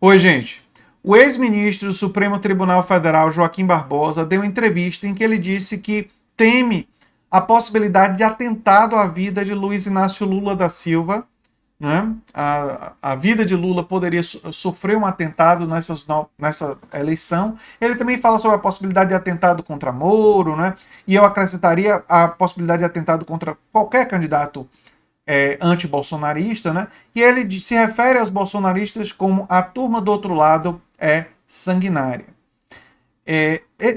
Oi, gente. O ex-ministro do Supremo Tribunal Federal, Joaquim Barbosa, deu entrevista em que ele disse que teme a possibilidade de atentado à vida de Luiz Inácio Lula da Silva. Né? A vida de Lula poderia sofrer um atentado nessa eleição. Ele também fala sobre a possibilidade de atentado contra Moro, né? E eu acrescentaria a possibilidade de atentado contra qualquer candidato anti-bolsonarista, né? E ele se refere aos bolsonaristas como a turma do outro lado é sanguinária.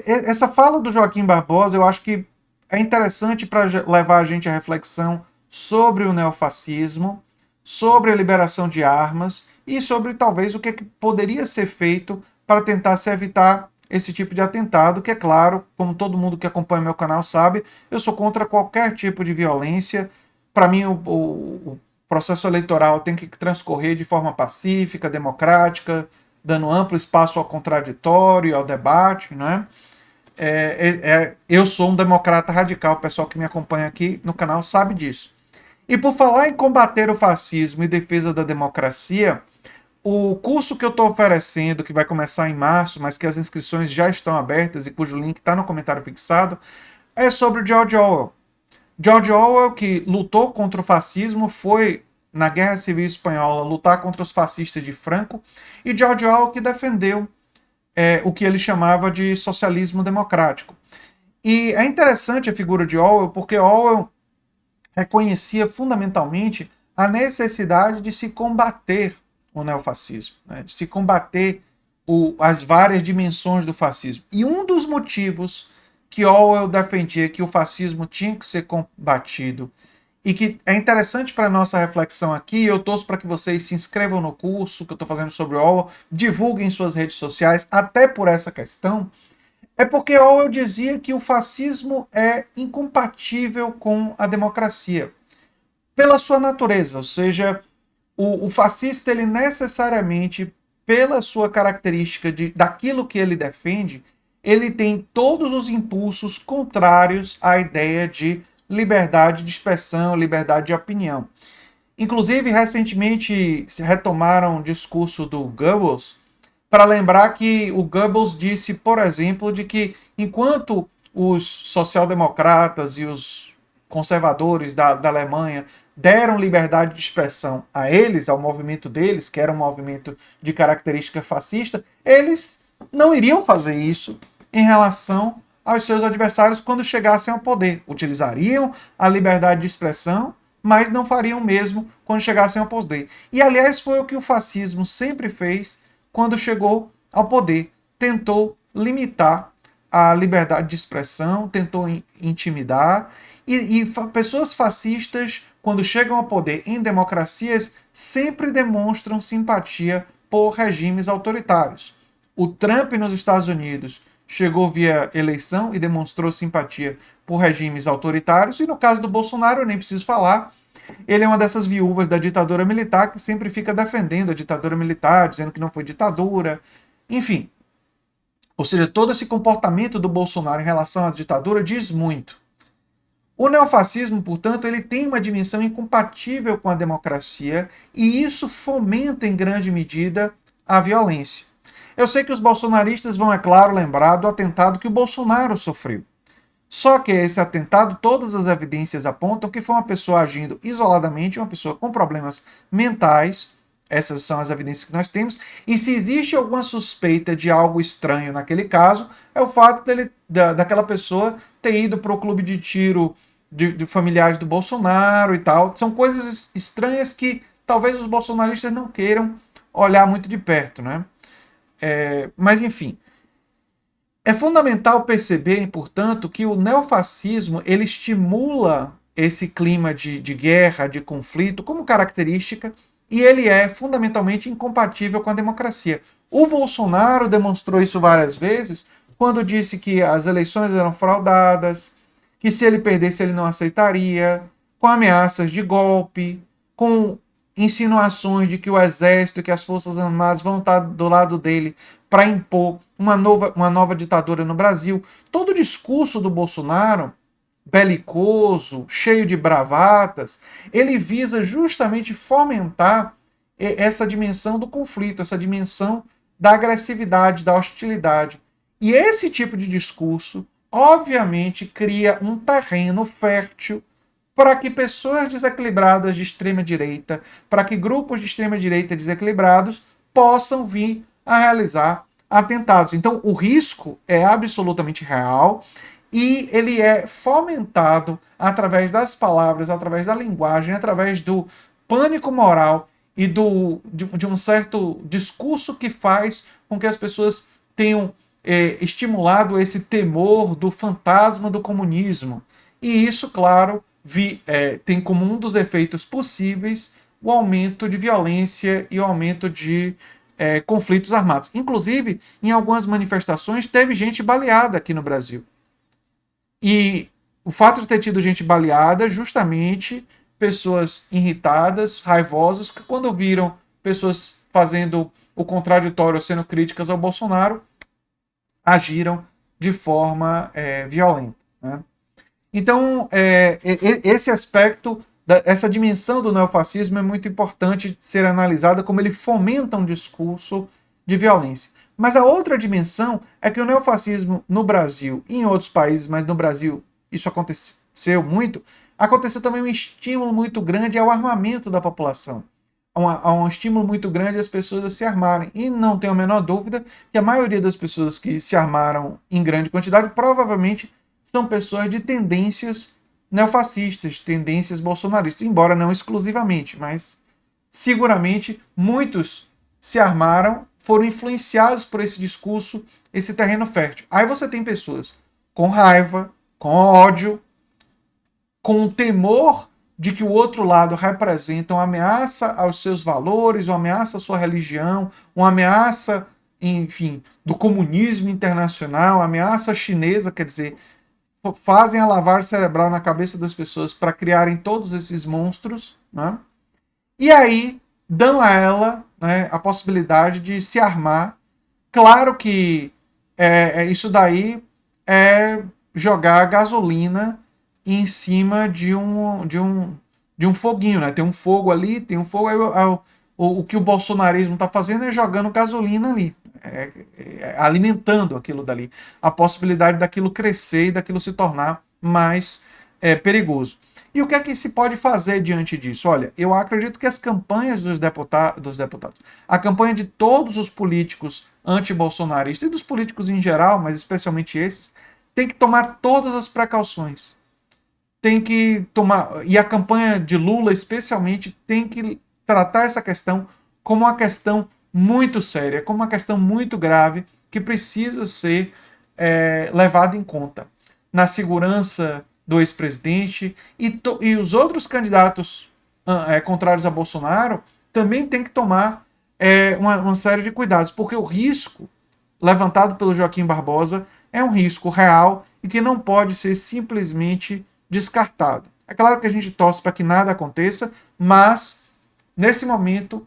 Essa fala do Joaquim Barbosa eu acho que é interessante para levar a gente à reflexão sobre o neofascismo, sobre a liberação de armas e sobre talvez o que poderia ser feito para tentar se evitar esse tipo de atentado, que é claro, como todo mundo que acompanha meu canal sabe, eu sou contra qualquer tipo de violência. Para mim, o processo eleitoral tem que transcorrer de forma pacífica, democrática, dando amplo espaço ao contraditório, ao debate, né? Eu sou um democrata radical, o pessoal que me acompanha aqui no canal sabe disso. E por falar em combater o fascismo e defesa da democracia, o curso que eu estou oferecendo, que vai começar em março, mas que as inscrições já estão abertas e cujo link está no comentário fixado, é sobre o George Orwell. George Orwell, que lutou contra o fascismo, foi na Guerra Civil Espanhola lutar contra os fascistas de Franco, e George Orwell que defendeu o que ele chamava de socialismo democrático. E é interessante a figura de Orwell, porque Orwell reconhecia fundamentalmente a necessidade de se combater o neofascismo, né? De se combater as várias dimensões do fascismo. E um dos motivos que Orwell defendia que o fascismo tinha que ser combatido e que é interessante para a nossa reflexão aqui, eu torço para que vocês se inscrevam no curso que eu estou fazendo sobre Orwell, divulguem em suas redes sociais, até por essa questão, é porque Orwell dizia que o fascismo é incompatível com a democracia, pela sua natureza, ou seja, o fascista, ele necessariamente, pela sua característica daquilo que ele defende, ele tem todos os impulsos contrários à ideia de liberdade de expressão, liberdade de opinião. Inclusive, recentemente se retomaram um discurso do Goebbels para lembrar que o Goebbels disse, por exemplo, de que enquanto os social-democratas e os conservadores da Alemanha deram liberdade de expressão a eles, ao movimento deles, que era um movimento de característica fascista, eles não iriam fazer isso em relação aos seus adversários quando chegassem ao poder. Utilizariam a liberdade de expressão, mas não fariam o mesmo quando chegassem ao poder. E, aliás, foi o que o fascismo sempre fez quando chegou ao poder. Tentou limitar a liberdade de expressão, tentou intimidar, e pessoas fascistas, quando chegam ao poder em democracias, sempre demonstram simpatia por regimes autoritários. O Trump nos Estados Unidos chegou via eleição e demonstrou simpatia por regimes autoritários, e no caso do Bolsonaro, eu nem preciso falar, ele é uma dessas viúvas da ditadura militar que sempre fica defendendo a ditadura militar, dizendo que não foi ditadura, enfim. Ou seja, todo esse comportamento do Bolsonaro em relação à ditadura diz muito. O neofascismo, portanto, ele tem uma dimensão incompatível com a democracia e isso fomenta em grande medida a violência. Eu sei que os bolsonaristas vão, é claro, lembrar do atentado que o Bolsonaro sofreu. Só que esse atentado, todas as evidências apontam que foi uma pessoa agindo isoladamente, uma pessoa com problemas mentais. Essas são as evidências que nós temos. E se existe alguma suspeita de algo estranho naquele caso, é o fato daquela pessoa ter ido para o clube de tiro de familiares do Bolsonaro e tal. São coisas estranhas que talvez os bolsonaristas não queiram olhar muito de perto, né? Mas enfim, é fundamental perceber, portanto, que o neofascismo ele estimula esse clima de guerra, de conflito, como característica, e ele é fundamentalmente incompatível com a democracia. O Bolsonaro demonstrou isso várias vezes quando disse que as eleições eram fraudadas, que se ele perdesse ele não aceitaria, com ameaças de golpe, com insinuações de que o exército e que as forças armadas vão estar do lado dele para impor uma nova ditadura no Brasil. Todo o discurso do Bolsonaro, belicoso, cheio de bravatas, ele visa justamente fomentar essa dimensão do conflito, essa dimensão da agressividade, da hostilidade. E esse tipo de discurso, obviamente, cria um terreno fértil para que pessoas desequilibradas de extrema direita, para que grupos de extrema direita desequilibrados possam vir a realizar atentados. Então, o risco é absolutamente real e ele é fomentado através das palavras, através da linguagem, através do pânico moral e de um certo discurso que faz com que as pessoas tenham estimulado esse temor do fantasma do comunismo. E isso, claro, tem como um dos efeitos possíveis o aumento de violência e o aumento de conflitos armados. Inclusive, em algumas manifestações, teve gente baleada aqui no Brasil. E o fato de ter tido gente baleada, justamente pessoas irritadas, raivosas, que quando viram pessoas fazendo o contraditório, sendo críticas ao Bolsonaro, agiram de forma violenta. Né? Então, esse aspecto, essa dimensão do neofascismo é muito importante ser analisada, como ele fomenta um discurso de violência. Mas a outra dimensão é que o neofascismo no Brasil e em outros países, mas no Brasil isso aconteceu muito, aconteceu também um estímulo muito grande ao armamento da população. Há um estímulo muito grande às pessoas a se armarem. E não tenho a menor dúvida que a maioria das pessoas que se armaram em grande quantidade provavelmente são pessoas de tendências neofascistas, tendências bolsonaristas, embora não exclusivamente, mas seguramente muitos se armaram, foram influenciados por esse discurso, esse terreno fértil. Aí você tem pessoas com raiva, com ódio, com o temor de que o outro lado representa uma ameaça aos seus valores, uma ameaça à sua religião, uma ameaça, enfim, do comunismo internacional, uma ameaça chinesa, quer dizer, fazem a lavagem cerebral na cabeça das pessoas para criarem todos esses monstros, né? E aí dão a ela, né, a possibilidade de se armar. Claro que isso daí é jogar gasolina em cima de um foguinho, né? Tem um fogo ali, tem um fogo. O que o bolsonarismo está fazendo é jogando gasolina ali, alimentando aquilo dali. A possibilidade daquilo crescer e daquilo se tornar mais perigoso. E o que é que se pode fazer diante disso? Olha, eu acredito que as campanhas dos deputados, a campanha de todos os políticos anti-bolsonaristas e dos políticos em geral, mas especialmente esses, tem que tomar todas as precauções. Tem que tomar, e a campanha de Lula especialmente tem que tratar essa questão como uma questão muito séria, como uma questão muito grave que precisa ser levada em conta na segurança do ex-presidente e os outros candidatos contrários a Bolsonaro também tem que tomar uma série de cuidados, porque o risco levantado pelo Joaquim Barbosa é um risco real e que não pode ser simplesmente descartado. É claro que a gente torce para que nada aconteça, mas nesse momento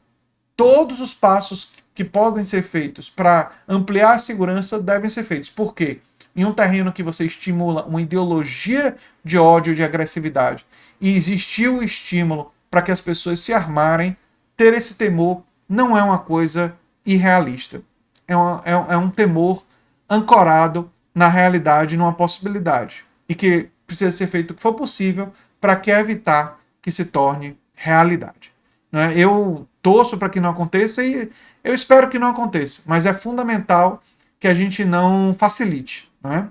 todos os passos que podem ser feitos para ampliar a segurança devem ser feitos. Por quê? Em um terreno que você estimula uma ideologia de ódio, de agressividade, e existiu o estímulo para que as pessoas se armarem, ter esse temor não é uma coisa irrealista. É um temor ancorado na realidade, numa possibilidade. E que precisa ser feito o que for possível para que evitar que se torne realidade. Né? Eu torço para que não aconteça e eu espero que não aconteça, mas é fundamental que a gente não facilite. Né?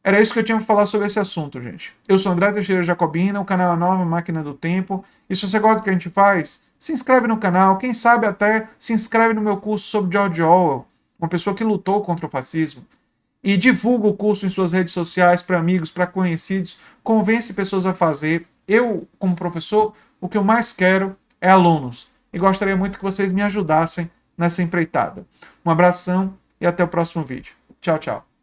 Era isso que eu tinha para falar sobre esse assunto, gente. Eu sou André Teixeira Jacobina, o canal é Nova Máquina do Tempo. E se você gosta do que a gente faz, se inscreve no canal, quem sabe até se inscreve no meu curso sobre George Orwell, uma pessoa que lutou contra o fascismo. E divulga o curso em suas redes sociais para amigos, para conhecidos, convence pessoas a fazer. Eu, como professor, o que eu mais quero é alunos. E gostaria muito que vocês me ajudassem nessa empreitada. Um abração e até o próximo vídeo. Tchau, tchau.